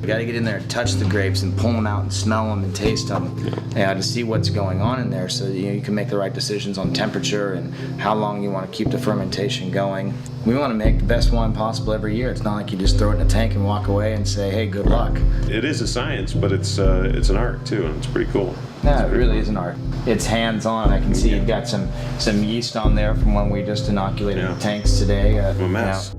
You got to get in there and touch the grapes and pull them out and smell them and taste them to see what's going on in there, so that, you can make the right decisions on temperature and how long you want to keep the fermentation going. We want to make the best wine possible every year. It's not like you just throw it in a tank and walk away and say, hey, good luck. It is a science, but it's an art too, and it's pretty cool. Yeah, it really is an art. It's hands-on. I can see you've got some yeast on there from when we just inoculated the tanks today. A mess.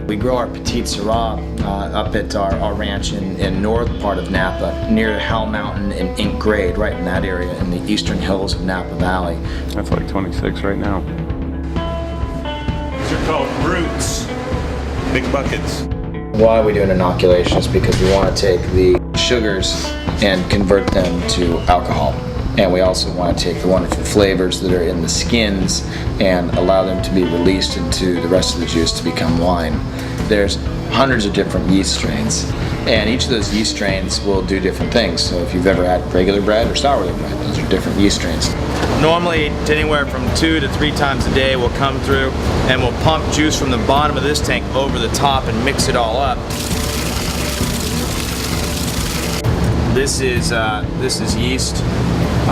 We grow our Petite Sirah up at our ranch in north part of Napa, near Hell Mountain and Ink Grade, right in that area in the eastern hills of Napa Valley. That's like 26 right now. These are called roots. Big buckets. Why we do an inoculation is because we want to take the sugars and convert them to alcohol. And we also want to take the wonderful flavors that are in the skins and allow them to be released into the rest of the juice to become wine. There's hundreds of different yeast strains, and each of those yeast strains will do different things. So if you've ever had regular bread or sourdough bread, those are different yeast strains. Normally, anywhere from 2 to 3 times a day we'll come through and we'll pump juice from the bottom of this tank over the top and mix it all up. This is yeast.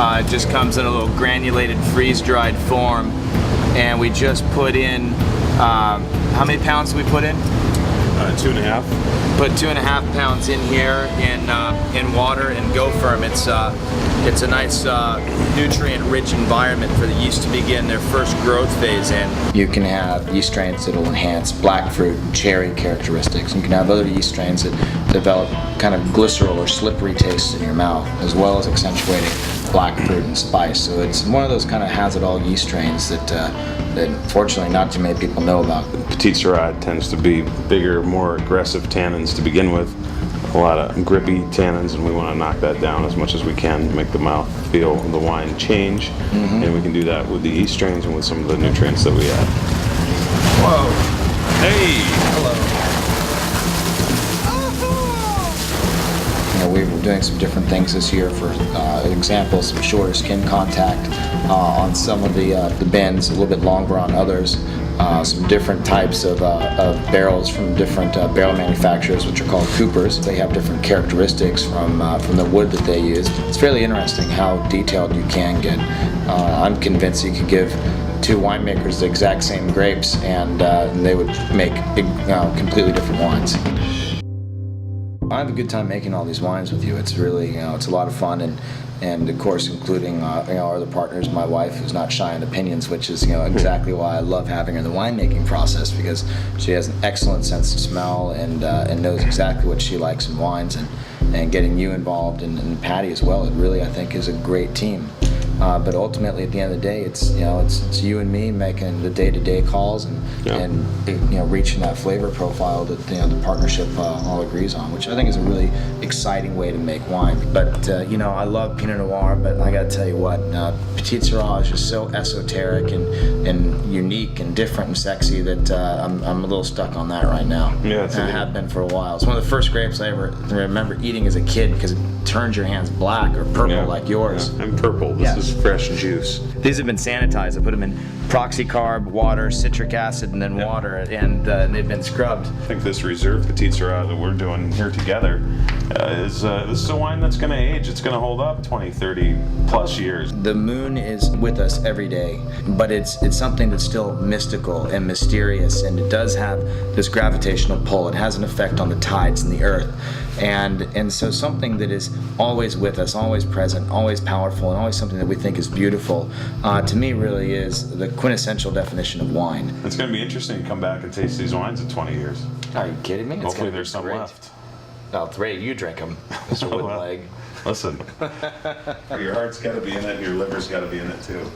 It just comes in a little granulated, freeze-dried form, and we just put in, how many pounds do we put in? 2.5. Put 2.5 pounds in here in water and go firm. It's a nice nutrient-rich environment for the yeast to begin their first growth phase in. You can have yeast strains that will enhance black fruit and cherry characteristics. You can have other yeast strains that develop kind of glycerol or slippery tastes in your mouth, as well as accentuating black fruit and spice. So it's one of those kind of has-it-all yeast strains that fortunately not too many people know about. Petite Sirah tends to be bigger, more aggressive tannins to begin with. A lot of grippy tannins, and we want to knock that down as much as we can to make the mouth feel the wine change. And we can do that with the yeast strains and with some of the nutrients that we add. Whoa. Hey! Hello. We were doing some different things this year. For example, some shorter skin contact on some of the bends, a little bit longer on others. Some different types of barrels from different barrel manufacturers, which are called coopers. They have different characteristics from the wood that they use. It's fairly interesting how detailed you can get. I'm convinced you could give 2 winemakers the exact same grapes, and they would make completely different wines. I have a good time making all these wines with you. It's really, it's a lot of fun, and of course, including our other partners, my wife, who's not shy on opinions, which is exactly why I love having her in the winemaking process, because she has an excellent sense of smell and knows exactly what she likes in wines, and getting you involved and Patty as well. It really, I think, is a great team. But ultimately, at the end of the day, it's you and me making the day-to-day calls and reaching that flavor profile that the partnership all agrees on, which I think is a really exciting way to make wine. But I love Pinot Noir, but I got to tell you what, Petite Sirah is just so esoteric and unique and different and sexy that I'm a little stuck on that right now. Yeah, and I have been for a while. It's one of the first grapes I ever remember eating as a kid, because it turns your hands black or purple like yours. Yeah. I'm purple. This is fresh juice. These have been sanitized. I put them in proxy carb, water, citric acid, and then water, and they've been scrubbed. I think this reserve Petite Sirah that we're doing here together this is a wine that's going to age. It's going to hold up 20, 30 plus years. The moon is with us every day, but it's something that's still mystical and mysterious, and it does have this gravitational pull. It has an effect on the tides and the earth. And so something that is always with us, always present, always powerful, and always something that we think is beautiful, to me really is the quintessential definition of wine. It's going to be interesting to come back and taste these wines in 20 years. Are you kidding me? Hopefully there's some left. Oh, three, you drink them, Mr. Wooden Leg. Listen, your heart's got to be in it, and your liver's got to be in it too.